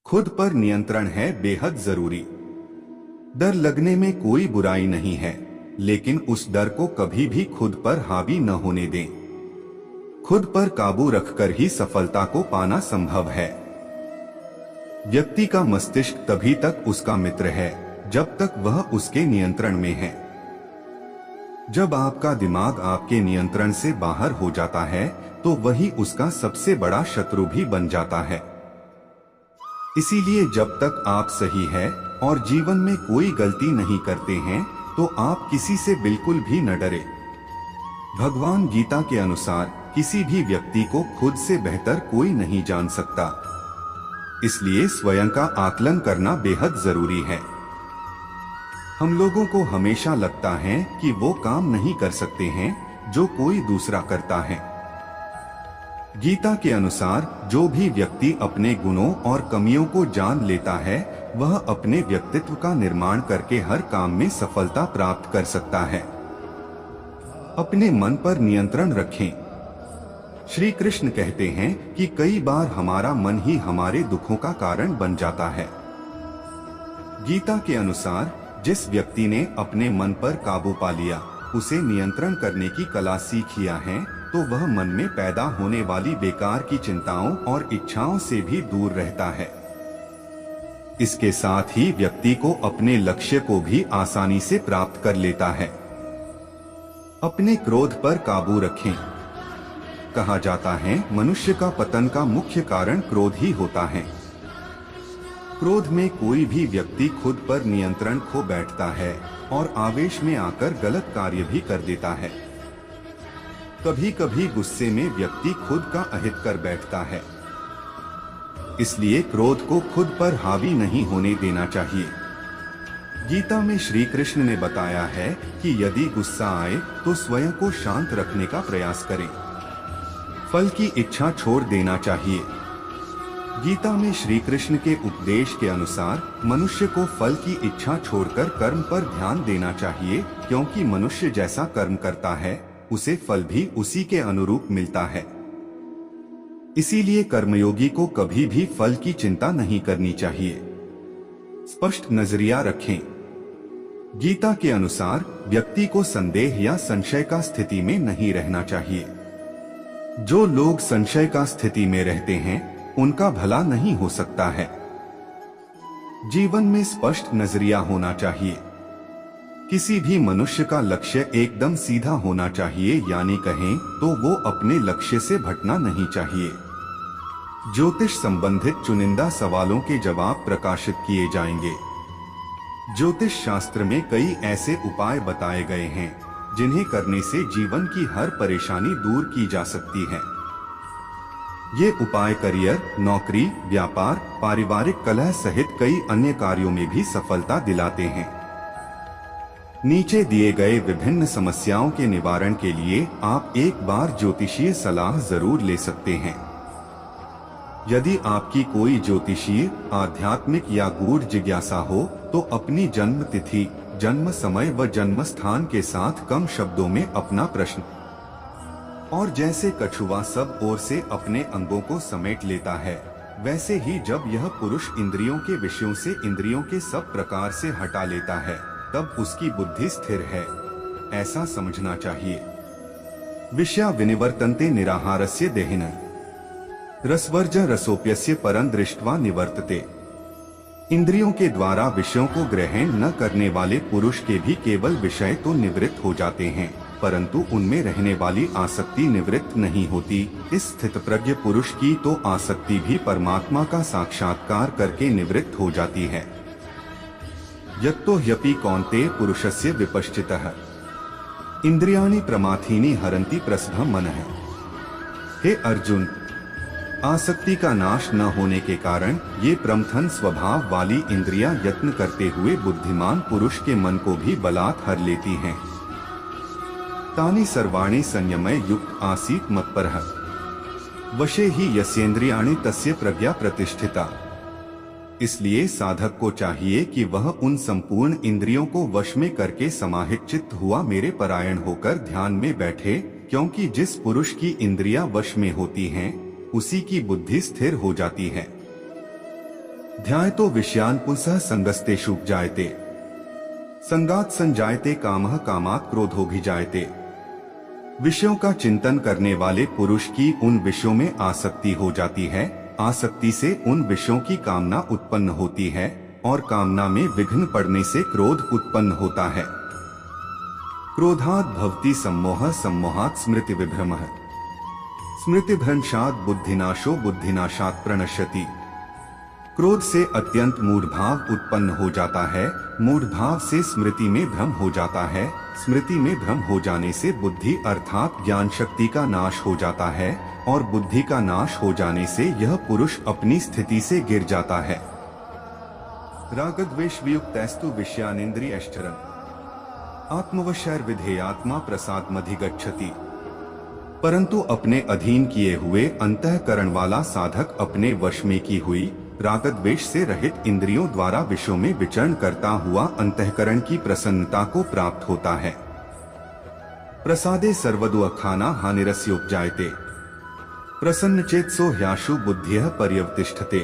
खुद पर नियंत्रण है बेहद जरूरी। डर लगने में कोई बुराई नहीं है, लेकिन उस डर को कभी भी खुद पर हावी न होने दें। खुद पर काबू रखकर ही सफलता को पाना संभव है। व्यक्ति का मस्तिष्क तभी तक उसका मित्र है जब तक वह उसके नियंत्रण में है। जब आपका दिमाग आपके नियंत्रण से बाहर हो जाता है तो वही उसका सबसे बड़ा शत्रु भी बन जाता है। इसीलिए जब तक आप सही है और जीवन में कोई गलती नहीं करते हैं तो आप किसी से बिल्कुल भी न डरे। भगवान गीता के अनुसार किसी भी व्यक्ति को खुद से बेहतर कोई नहीं जान सकता, इसलिए स्वयं का आकलन करना बेहद जरूरी है। हम लोगों को हमेशा लगता है कि वो काम नहीं कर सकते हैं जो कोई दूसरा करता है। गीता के अनुसार जो भी व्यक्ति अपने गुणों और कमियों को जान लेता है वह अपने व्यक्तित्व का निर्माण करके हर काम में सफलता प्राप्त कर सकता है। अपने मन पर नियंत्रण रखें। श्री कृष्ण कहते हैं कि कई बार हमारा मन ही हमारे दुखों का कारण बन जाता है। गीता के अनुसार जिस व्यक्ति ने अपने मन पर काबू पा लिया, उसे नियंत्रण करने की कला सीख लिया है, तो वह मन में पैदा होने वाली बेकार की चिंताओं और इच्छाओं से भी दूर रहता है। इसके साथ ही व्यक्ति को अपने लक्ष्य को भी आसानी से प्राप्त कर लेता है। अपने क्रोध पर काबू रखें। कहा जाता है मनुष्य का पतन का मुख्य कारण क्रोध ही होता है। क्रोध में कोई भी व्यक्ति खुद पर नियंत्रण खो बैठता है और आवेश में आकर गलत कार्य भी कर देता है। कभी कभी गुस्से में व्यक्ति खुद का अहित कर बैठता है। इसलिए क्रोध को खुद पर हावी नहीं होने देना चाहिए। गीता में श्री कृष्ण ने बताया है कि यदि गुस्सा आए तो स्वयं को शांत रखने का प्रयास करें। फल की इच्छा छोड़ देना चाहिए। गीता में श्री कृष्ण के उपदेश के अनुसार मनुष्य को फल की इच्छा छोड़कर कर्म पर ध्यान देना चाहिए, क्योंकि मनुष्य जैसा कर्म करता है उसे फल भी उसी के अनुरूप मिलता है। इसीलिए कर्मयोगी को कभी भी फल की चिंता नहीं करनी चाहिए। स्पष्ट नजरिया रखें। गीता के अनुसार व्यक्ति को संदेह या संशय का स्थिति में नहीं रहना चाहिए। जो लोग संशय का स्थिति में रहते हैं उनका भला नहीं हो सकता है। जीवन में स्पष्ट नजरिया होना चाहिए। किसी भी मनुष्य का लक्ष्य एकदम सीधा होना चाहिए, यानी कहें तो वो अपने लक्ष्य से भटकना नहीं चाहिए। ज्योतिष संबंधित चुनिंदा सवालों के जवाब प्रकाशित किए जाएंगे। ज्योतिष शास्त्र में कई ऐसे उपाय बताए गए हैं जिन्हें करने से जीवन की हर परेशानी दूर की जा सकती है। ये उपाय करियर, नौकरी, व्यापार, पारिवारिक कलह सहित कई अन्य कार्यों में भी सफलता दिलाते हैं। नीचे दिए गए विभिन्न समस्याओं के निवारण के लिए आप एक बार ज्योतिषीय सलाह जरूर ले सकते हैं। यदि आपकी कोई ज्योतिषीय, आध्यात्मिक या गूढ़ जिज्ञासा हो तो अपनी जन्म तिथि, जन्म समय व जन्म स्थान के साथ कम शब्दों में अपना प्रश्न। और जैसे कछुआ सब ओर से अपने अंगों को समेट लेता है, वैसे ही जब यह पुरुष इंद्रियों के विषयों से इंद्रियों के सब प्रकार से हटा लेता है तब उसकी बुद्धि स्थिर है, ऐसा समझना चाहिए। विषया विनिवर्तन्ते निराहारस्य देहिनः रसवर्ज रसोप्यस्य परं दृष्ट्वा निवर्तते। इंद्रियों के द्वारा विषयों को ग्रहण न करने वाले पुरुष के भी केवल विषय तो निवृत्त हो जाते हैं, परंतु उनमें रहने वाली आसक्ति निवृत्त नहीं होती। इस स्थितप्रज्ञ पुरुष की तो आसक्ति भी परमात्मा का साक्षात्कार करके निवृत्त हो जाती है। यत्तो ह्यपि कौन्तेय पुरुषस्य विपश्चितः इंद्रियाणि प्रमाथीनि हरन्ति प्रसभं मनः। हे अर्जुन, आसक्ति का नाश न होने के कारण ये प्रमथन स्वभाव वाली इंद्रियां यत्न करते हुए बुद्धिमान पुरुष के मन को भी बलात् हर लेती हैं। तानि सर्वाणि संयमय युक्त आसीत् मत्परः वशे ही यस्येन्द्रियाणि तस्य प्रज्ञा प्रतिष्ठिता। इसलिए साधक को चाहिए कि वह उन संपूर्ण इंद्रियों को वश में करके समाहित चित्त हुआ मेरे परायण होकर ध्यान में बैठे, क्योंकि जिस पुरुष की इंद्रियां वश में होती हैं उसी की बुद्धि स्थिर हो जाती है। ध्यायतो विषयान् पुंसः संगस्तेषु जायते, संगात् संजायते कामः, कामात् क्रोधोऽभिजायते। विषयों का चिंतन करने वाले पुरुष की उन विषयों में आसक्ति हो जाती है, आसक्ति से उन विषयों की कामना उत्पन्न होती है और कामना में विघ्न पड़ने से क्रोध उत्पन्न होता है। क्रोधात् भवति सम्मोहः, सम्मोहात् स्मृति विभ्रमः, स्मृतिभ्रंशात् बुद्धिनाशो, बुद्धिनाशात् प्रणश्यति। क्रोध से अत्यंत मूढ़भाव उत्पन्न हो जाता है, मूढ़भाव से स्मृति में भ्रम हो जाता है, स्मृति में भ्रम हो जाने से बुद्धि अर्थात ज्ञान शक्ति का नाश हो जाता है और बुद्धि का नाश हो जाने से यह पुरुष अपनी स्थिति से गिर जाता है। रागद्वेष वियुक्तस्तु विषयानिन्द्रियश्चरन्, आत्मवशैर्विधेयात्मा प्रसादमधिगच्छति। परंतु अपने अधीन किए हुए अंतःकरण वाला साधक अपने वश में की हुई रागद्वेष से रहित इंद्रियों द्वारा विषयों में विचरण करता हुआ अंतःकरण की प्रसन्नता को प्राप्त होता है। प्रसादे सर्वदुःखाना हानिरस्योपजायते, प्रसन्नचेतसो ह्याशु बुद्धियः पर्यवतिष्ठते।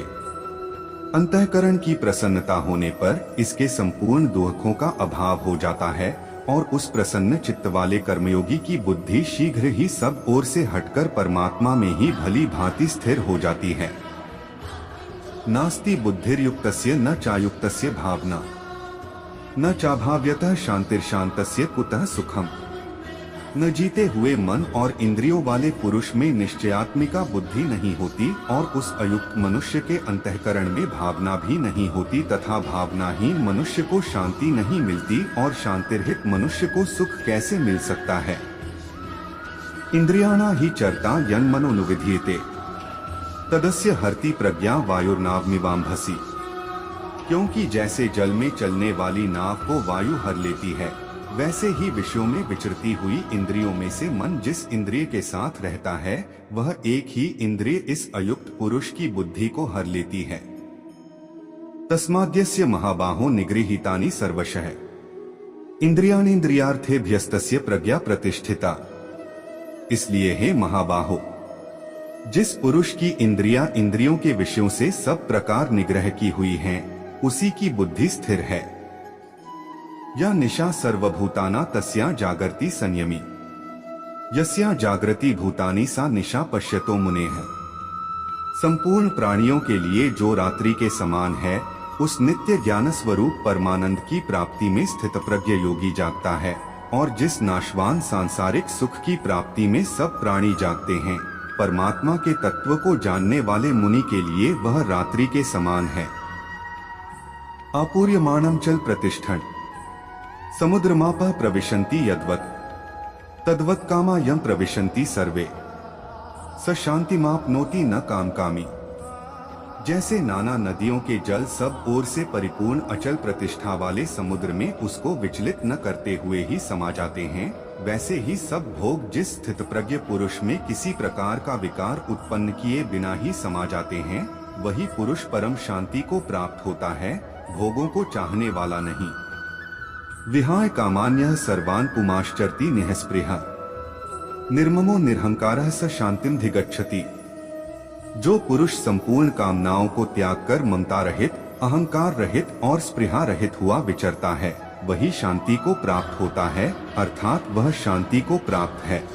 अंतःकरण की प्रसन्नता होने पर इसके संपूर्ण दुखों का अभाव हो जाता है और उस प्रसन्न चित्त वाले कर्मयोगी की बुद्धि शीघ्र ही सब ओर से हटकर परमात्मा में ही भली भांति स्थिर हो जाती है। नास्ति बुद्धिर्युक्तस्य न चायुक्तस्य भावना, न चाभाव्यतः शांतिर्शांतस्य कुतः सुखम। न जीते हुए मन और इंद्रियों वाले पुरुष में निश्चयात्मिका बुद्धि नहीं होती और उस अयुक्त मनुष्य के अंतःकरण में भावना भी नहीं होती तथा भावनाहीन मनुष्य को शांति नहीं मिलती और शांतिरहित मनुष्य को सुख कैसे मिल सकता है। इंद्रियाणा ही चरता यन् मनोनुविधीयते, तदस्य हरति प्रज्ञा वायुर्नावमिवाम्भसि। क्योंकि जैसे जल में चलने वाली नाव को वायु हर लेती है, वैसे ही विषयों में विचरती हुई इंद्रियों में से मन जिस इंद्रिय के साथ रहता है वह एक ही इंद्रिय इस अयुक्त पुरुष की बुद्धि को हर लेती है। तस्माद्यस्य महाबाहो निगृहीतानि सर्वशः, इंद्रियाणीन्द्रियार्थेभ्यस्तस्य प्रज्ञा प्रतिष्ठिता। इसलिए हे महाबाहो, जिस पुरुष की इंद्रियों के विषयों से सब प्रकार निग्रह की हुई हैं, उसी की बुद्धि स्थिर है। या निशा सर्वभूताना तस्या जागर्ति संयमी, यस्या जागृति भूतानि सा निशा पश्यतो मुनेः। संपूर्ण प्राणियों के लिए जो रात्रि के समान है, उस नित्य ज्ञान स्वरूप परमानंद की प्राप्ति में स्थित प्रज्ञ योगी जागता है और जिस नाशवान सांसारिक सुख की प्राप्ति में सब प्राणी जागते हैं, परमात्मा के तत्व को जानने वाले मुनि के लिए वह रात्रि के समान है। आपूर्यमाणं चल प्रतिष्ठन्, समुद्रमापः प्रविशन्ति यद्वत्, तद्वत् कामा यं प्रविशन्ति सर्वे, स शान्तिमाप्नोति न कामकामी। जैसे नाना नदियों के जल सब ओर से परिपूर्ण अचल प्रतिष्ठा वाले समुद्र में उसको विचलित न करते हुए ही समा जाते हैं, वैसे ही सब भोग जिस स्थित प्रज्ञ पुरुष में किसी प्रकार का विकार उत्पन्न किए बिना ही समा जाते हैं, वही पुरुष परम शांति को प्राप्त होता है, भोगों को चाहने वाला नहीं। विहाय कामान्यः सर्वान् पुमाश्चरति निःस्पृहः, निर्ममो निरहंकारः स शांतिं धिगच्छति। जो पुरुष संपूर्ण कामनाओं को त्याग कर ममता रहित, अहंकार रहित और स्पृहा रहित हुआ विचरता है, वही शांति को प्राप्त होता है, अर्थात वह शांति को प्राप्त है।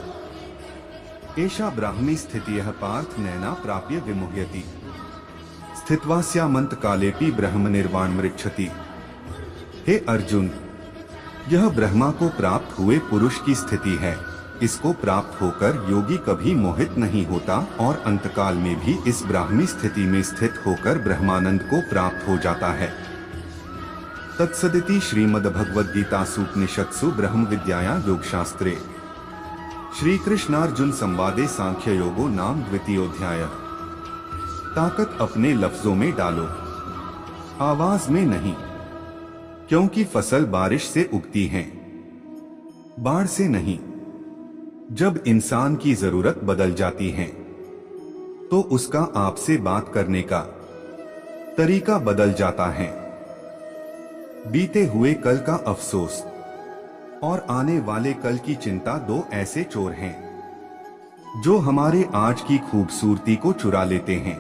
एषा ब्राह्मी स्थितियः पार्थ नैना प्राप्य विमुह्यति, स्थित्वा स्यामन्त कालेपि ब्रह्म निर्वाण मृच्छति। हे अर्जुन, यह ब्रह्मा को प्राप्त हुए पुरुष की स्थिति है। इसको प्राप्त होकर योगी कभी मोहित नहीं होता और अंतकाल में भी इस ब्राह्मी स्थिति में स्थित होकर ब्रह्मानंद को प्राप्त हो जाता है। तत्सदिति श्रीमद्भगवद्गीतासूपनिषत्सु ब्रह्म विद्यायां योगशास्त्रे श्री कृष्णार्जुन संवादे सांख्य योगो नाम द्वितीयोऽध्यायः। ताकत अपने लफ्जों में डालो, आवाज में नहीं, क्योंकि फसल बारिश से उगती है, बाढ़ से नहीं। जब इंसान की जरूरत बदल जाती है तो उसका आपसे बात करने का तरीका बदल जाता है। बीते हुए कल का अफसोस और आने वाले कल की चिंता दो ऐसे चोर हैं जो हमारे आज की खूबसूरती को चुरा लेते हैं।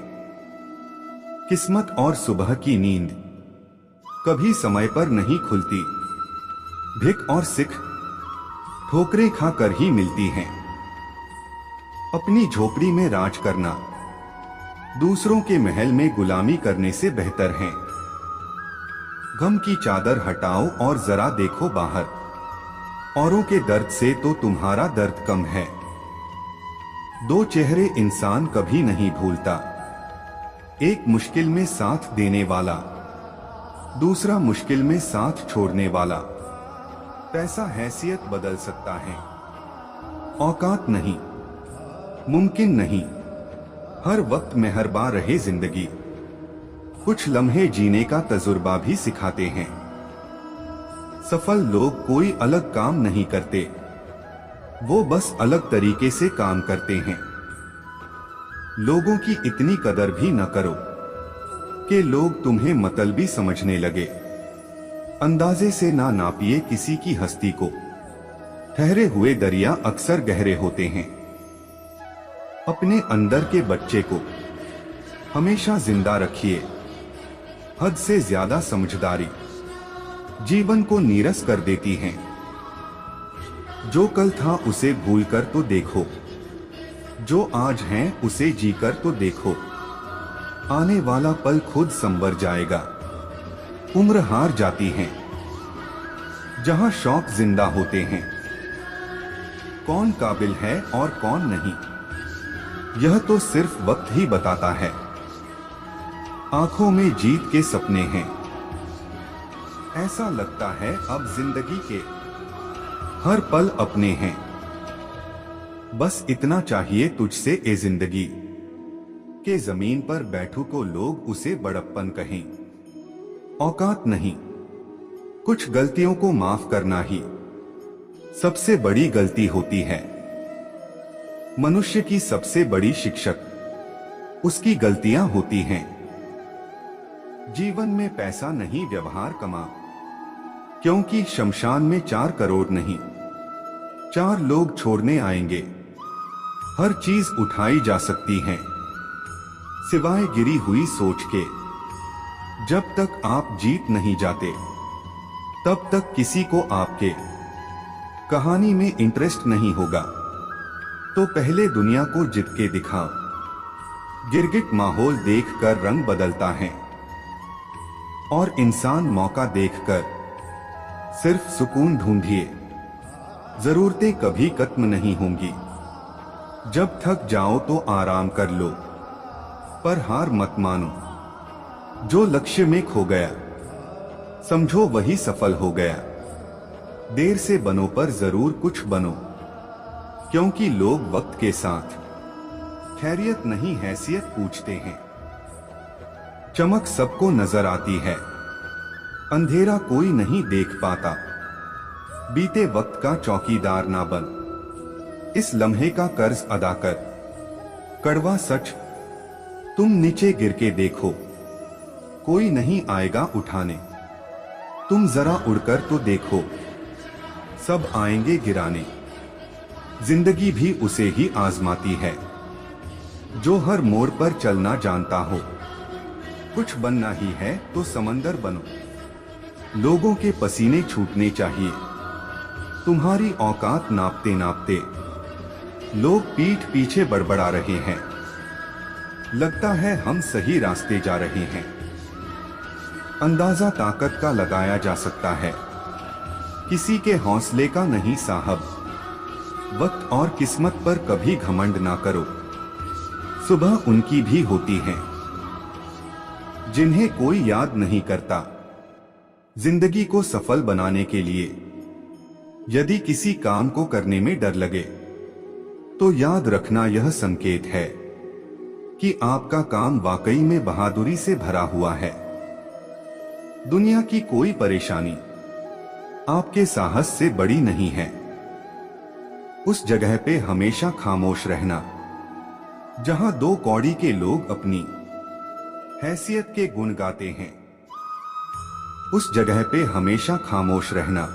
किस्मत और सुबह की नींद कभी समय पर नहीं खुलती। भिख और सिख ठोकरें खाकर ही मिलती हैं। अपनी झोपड़ी में राज करना दूसरों के महल में गुलामी करने से बेहतर है। गम की चादर हटाओ और जरा देखो बाहर, औरों के दर्द से तो तुम्हारा दर्द कम है। दो चेहरे इंसान कभी नहीं भूलता, एक मुश्किल में साथ देने वाला, दूसरा मुश्किल में साथ छोड़ने वाला। पैसा हैसियत बदल सकता है, औकात नहीं। मुमकिन नहीं। हर वक्त मेहरबान रहे जिंदगी। कुछ लम्हे जीने का तजुर्बा भी सिखाते हैं। सफल लोग कोई अलग काम नहीं करते, वो बस अलग तरीके से काम करते हैं। लोगों की इतनी कदर भी न करो कि लोग तुम्हें मतलबी समझने लगे। अंदाजे से ना नापिए किसी की हस्ती को, ठहरे हुए दरिया अक्सर गहरे होते हैं। अपने अंदर के बच्चे को हमेशा जिंदा रखिए। हद से ज्यादा समझदारी जीवन को नीरस कर देती है। जो कल था उसे भूलकर तो देखो, जो आज है उसे जीकर तो देखो। आने वाला पल खुद संवर जाएगा। उम्र हार जाती है जहां शौक जिंदा होते हैं। कौन काबिल है और कौन नहीं, यह तो सिर्फ वक्त ही बताता है। आंखों में जीत के सपने हैं, ऐसा लगता है अब जिंदगी के हर पल अपने हैं। बस इतना चाहिए तुझसे ए जिंदगी, के जमीन पर बैठू को लोग उसे बड़प्पन कहें। औकात नहीं, कुछ गलतियों को माफ करना ही सबसे बड़ी गलती होती है। मनुष्य की सबसे बड़ी शिक्षक उसकी गलतियां होती हैं। जीवन में पैसा नहीं व्यवहार कमा, क्योंकि शमशान में 4 करोड़ नहीं 4 लोग छोड़ने आएंगे। हर चीज उठाई जा सकती है सिवाय गिरी हुई सोच के। जब तक आप जीत नहीं जाते तब तक किसी को आपके कहानी में इंटरेस्ट नहीं होगा। तो पहले दुनिया को जीत के दिखाओ। गिरगिट माहौल देखकर रंग बदलता है और इंसान मौका देखकर सिर्फ सुकून ढूंढिए। जरूरतें कभी खत्म नहीं होंगी। जब थक जाओ तो आराम कर लो, पर हार मत मानो। जो लक्ष्य में खो गया समझो वही सफल हो गया। देर से बनो पर जरूर कुछ बनो, क्योंकि लोग वक्त के साथ खैरियत नहीं हैसियत पूछते हैं। चमक सबको नजर आती है, अंधेरा कोई नहीं देख पाता। बीते वक्त का चौकीदार ना बन, इस लम्हे का कर्ज अदा कर। कड़वा सच, तुम नीचे गिर के देखो, कोई नहीं आएगा उठाने। तुम जरा उड़कर तो देखो, सब आएंगे गिराने। जिंदगी भी उसे ही आजमाती है जो हर मोड़ पर चलना जानता हो। कुछ बनना ही है तो समंदर बनो। लोगों के पसीने छूटने चाहिए। तुम्हारी औकात नापते नापते लोग पीठ पीछे बड़बड़ा रहे हैं। लगता है हम सही रास्ते जा रहे हैं। अंदाजा ताकत का लगाया जा सकता है, किसी के हौसले का नहीं साहब। वक्त और किस्मत पर कभी घमंड ना करो, सुबह उनकी भी होती है जिन्हें कोई याद नहीं करता। जिंदगी को सफल बनाने के लिए यदि किसी काम को करने में डर लगे तो याद रखना यह संकेत है कि आपका काम वाकई में बहादुरी से भरा हुआ है। दुनिया की कोई परेशानी आपके साहस से बड़ी नहीं है। उस जगह पे हमेशा खामोश रहना जहां 2 कौड़ी के लोग अपनी हैसियत के गुण गाते हैं। उस जगह पे हमेशा खामोश रहना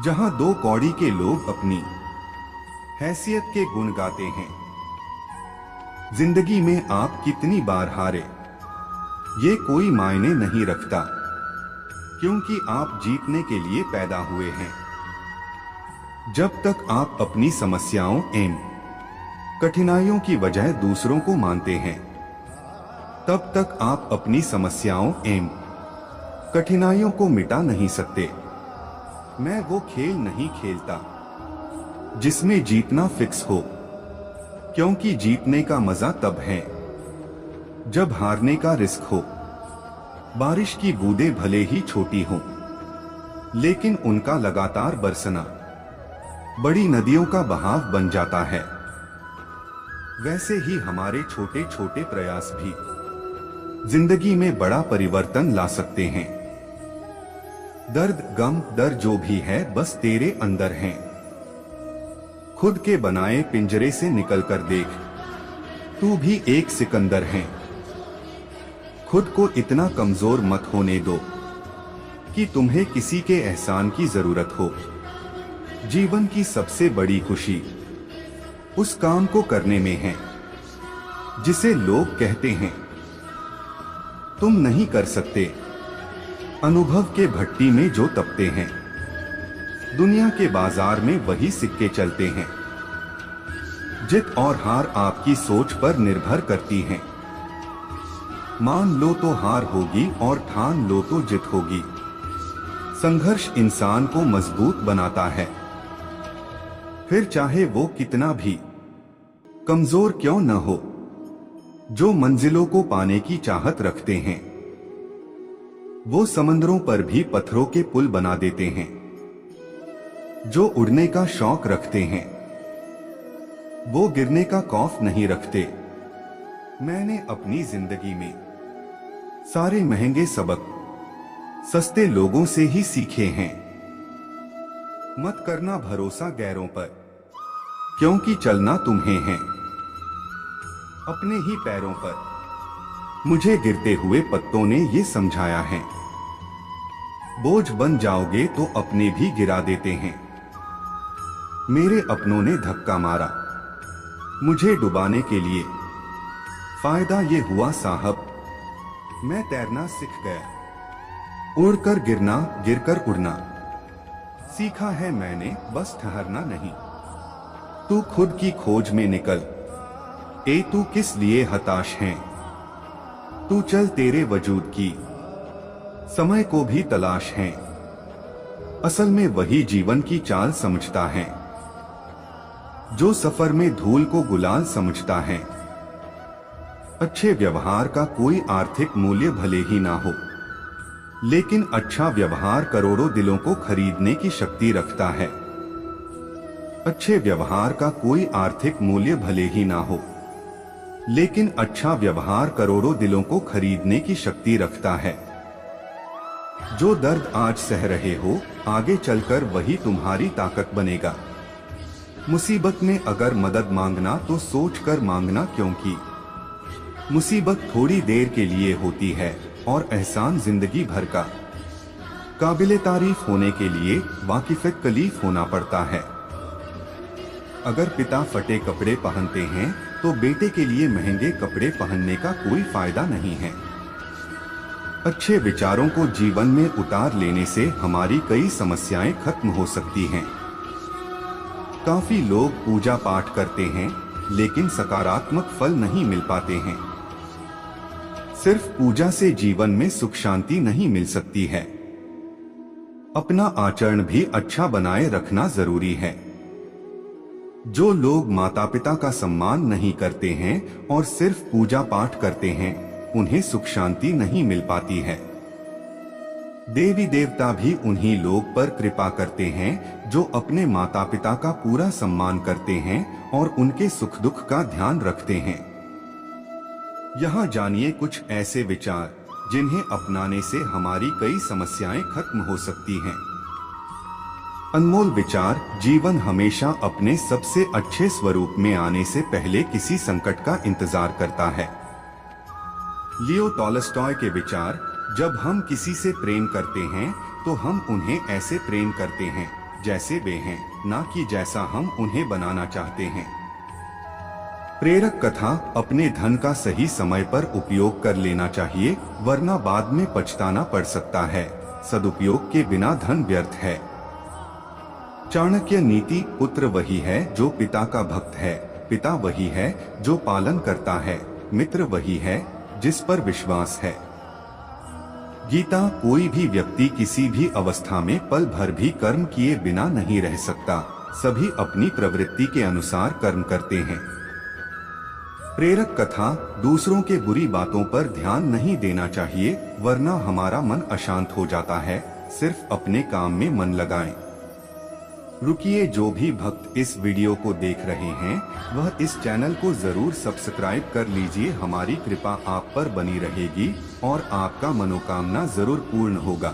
जहां 2 कौड़ी के लोग अपनी हैसियत के गुण गाते हैं। जिंदगी में आप कितनी बार हारे ये कोई मायने नहीं रखता, क्योंकि आप जीतने के लिए पैदा हुए हैं। जब तक आप अपनी समस्याओं एवं कठिनाइयों की वजह दूसरों को मानते हैं, तब तक आप अपनी समस्याओं एवं कठिनाइयों को मिटा नहीं सकते। मैं वो खेल नहीं खेलता जिसमें जीतना फिक्स हो, क्योंकि जीतने का मजा तब है जब हारने का रिस्क हो। बारिश की बूंदें भले ही छोटी हों, लेकिन उनका लगातार बरसना बड़ी नदियों का बहाव बन जाता है। वैसे ही हमारे छोटे छोटे प्रयास भी जिंदगी में बड़ा परिवर्तन ला सकते हैं। दर्द गम डर जो भी है बस तेरे अंदर हैं। खुद के बनाए पिंजरे से निकलकर देख, तू भी एक सिकंदर है। खुद को इतना कमजोर मत होने दो कि तुम्हें किसी के एहसान की जरूरत हो। जीवन की सबसे बड़ी खुशी उस काम को करने में है जिसे लोग कहते हैं तुम नहीं कर सकते। अनुभव के भट्टी में जो तपते हैं, दुनिया के बाजार में वही सिक्के चलते हैं। जित और हार आपकी सोच पर निर्भर करती हैं। मान लो तो हार होगी और ठान लो तो जित होगी। संघर्ष इंसान को मजबूत बनाता है, फिर चाहे वो कितना भी कमजोर क्यों न हो। जो मंजिलों को पाने की चाहत रखते हैं, वो समंदरों पर भी पत्थरों के पुल बना देते हैं। जो उड़ने का शौक रखते हैं, वो गिरने का खौफ नहीं रखते। मैंने अपनी जिंदगी में सारे महंगे सबक सस्ते लोगों से ही सीखे हैं। मत करना भरोसा गैरों पर, क्योंकि चलना तुम्हें है अपने ही पैरों पर। मुझे गिरते हुए पत्तों ने ये समझाया है, बोझ बन जाओगे तो अपने भी गिरा देते हैं। मेरे अपनों ने धक्का मारा मुझे डुबाने के लिए। फायदा ये हुआ साहब, मैं तैरना सीख गया। उड़कर गिरना गिरकर उड़ना सीखा है मैंने, बस ठहरना नहीं। तू खुद की खोज में निकल, ए तू किस लिए हताश है। तू चल, तेरे वजूद की समय को भी तलाश है। असल में वही जीवन की चाल समझता है, जो सफर में धूल को गुलाल समझता है। अच्छे व्यवहार का कोई आर्थिक मूल्य भले ही ना हो, लेकिन अच्छा व्यवहार करोड़ों दिलों को खरीदने की शक्ति रखता है। अच्छे व्यवहार का कोई आर्थिक मूल्य भले ही ना हो, लेकिन अच्छा व्यवहार करोड़ों दिलों को खरीदने की शक्ति रखता है। जो दर्द आज सह रहे हो, आगे चलकर वही तुम्हारी ताकत बनेगा। मुसीबत में अगर मदद मांगना तो सोच कर मांगना, क्योंकि मुसीबत थोड़ी देर के लिए होती है और एहसान जिंदगी भर का। काबिले तारीफ होने के लिए वाकिफ़े कलीफ होना पड़ता है। अगर पिता फटे कपड़े पहनते हैं तो बेटे के लिए महंगे कपड़े पहनने का कोई फायदा नहीं है। अच्छे विचारों को जीवन में उतार लेने से हमारी कई समस्याएं खत्म हो सकती हैं। काफी लोग पूजा पाठ करते हैं, लेकिन सकारात्मक फल नहीं मिल पाते हैं। सिर्फ पूजा से जीवन में सुख शांति नहीं मिल सकती है। अपना आचरण भी अच्छा बनाए रखना जरूरी है। जो लोग माता पिता का सम्मान नहीं करते हैं और सिर्फ पूजा पाठ करते हैं, उन्हें सुख शांति नहीं मिल पाती है। देवी देवता भी उन्हीं लोग पर कृपा करते हैं जो अपने माता पिता का पूरा सम्मान करते हैं और उनके सुख दुख का ध्यान रखते हैं। यहाँ जानिए कुछ ऐसे विचार जिन्हें अपनाने से हमारी कई समस्याएं खत्म हो सकती हैं। अनमोल विचार। जीवन हमेशा अपने सबसे अच्छे स्वरूप में आने से पहले किसी संकट का इंतजार करता है। लियो टॉलस्टॉय के विचार। जब हम किसी से प्रेम करते हैं तो हम उन्हें ऐसे प्रेम करते हैं जैसे वे हैं, ना कि जैसा हम उन्हें बनाना चाहते हैं। प्रेरक कथा। अपने धन का सही समय पर उपयोग कर लेना चाहिए, वरना बाद में पछताना पड़ सकता है। सदुपयोग के बिना धन व्यर्थ है। चाणक्य नीति। पुत्र वही है जो पिता का भक्त है, पिता वही है जो पालन करता है, मित्र वही है जिस पर विश्वास है। गीता। कोई भी व्यक्ति किसी भी अवस्था में पल भर भी कर्म किए बिना नहीं रह सकता। सभी अपनी प्रवृत्ति के अनुसार कर्म करते हैं। प्रेरक कथा। दूसरों के बुरी बातों पर ध्यान नहीं देना चाहिए, वरना हमारा मन अशांत हो जाता है। सिर्फ अपने काम में मन लगाएं। रुकिए, जो भी भक्त इस वीडियो को देख रहे हैं वह इस चैनल को जरूर सब्सक्राइब कर लीजिए। हमारी कृपा आप पर बनी रहेगी और आपका मनोकामना जरूर पूर्ण होगा।